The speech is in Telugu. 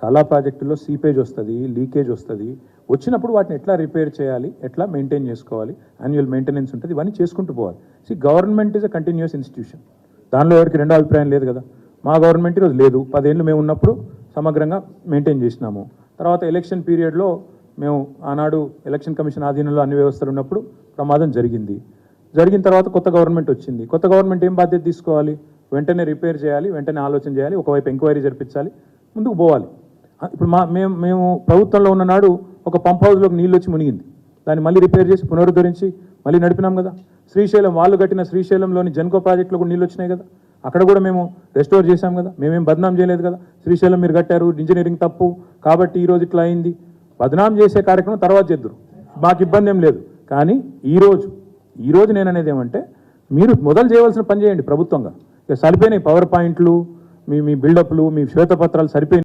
చాలా ప్రాజెక్టుల్లో సీపేజ్ వస్తుంది, లీకేజ్ వస్తుంది. వచ్చినప్పుడు వాటిని ఎట్లా రిపేర్ చేయాలి, ఎట్లా మెయింటైన్ చేసుకోవాలి, యాన్యువల్ మెయింటెనెన్స్ ఉంటుంది, ఇవన్నీ చేసుకుంటూ పోవాలి. Government is a continuous institution. దానిలో ఎవరికి రెండో అభిప్రాయం లేదు కదా. మా గవర్నమెంట్ ఈరోజు లేదు, 10 ఏళ్ళు మేము ఉన్నప్పుడు సమగ్రంగా మెయింటైన్ చేసినాము. తర్వాత ఎలక్షన్ పీరియడ్లో మేము ఆనాడు ఎలక్షన్ కమిషన్ ఆధీనంలో అన్ని వ్యవస్థలు ఉన్నప్పుడు ప్రమాదం జరిగింది. జరిగిన తర్వాత కొత్త గవర్నమెంట్ వచ్చింది. కొత్త గవర్నమెంట్ ఏం బాధ్యత తీసుకోవాలి? వెంటనే రిపేర్ చేయాలి, వెంటనే ఆలోచన చేయాలి, ఒకవైపు ఎంక్వైరీ జరిపించాలి, ముందుకు పోవాలి. ఇప్పుడు మేము ప్రభుత్వంలో ఉన్ననాడు ఒక పంప్ హౌస్లోకి నీళ్ళు వచ్చి మునిగింది. దాన్ని మళ్ళీ రిపేర్ చేసి పునరుద్ధరించి మళ్ళీ నడిపినాం కదా. శ్రీశైలం వాళ్ళు కట్టిన శ్రీశైలంలోని జెన్కో ప్రాజెక్టులో కూడా నీళ్ళు వచ్చినాయి కదా. అక్కడ కూడా మేము రెస్టోర్ చేశాం కదా. మేమేం బద్నాం చేయలేదు కదా. శ్రీశైలం మీరు కట్టారు, ఇంజనీరింగ్ తప్పు కాబట్టి ఈరోజు ఇట్లా అయింది. బద్నాం చేసే కార్యక్రమం తర్వాత చేద్దరు, మాకు ఇబ్బంది ఏం లేదు. కానీ ఈరోజు నేను అనేది ఏమంటే, మీరు మొదలు చేయవలసిన పని చేయండి ప్రభుత్వంగా. ఇక సరిపోయినాయి పవర్ పాయింట్లు, మీ బిల్డప్లు, మీ శ్వేతపత్రాలు సరిపోయినాయి.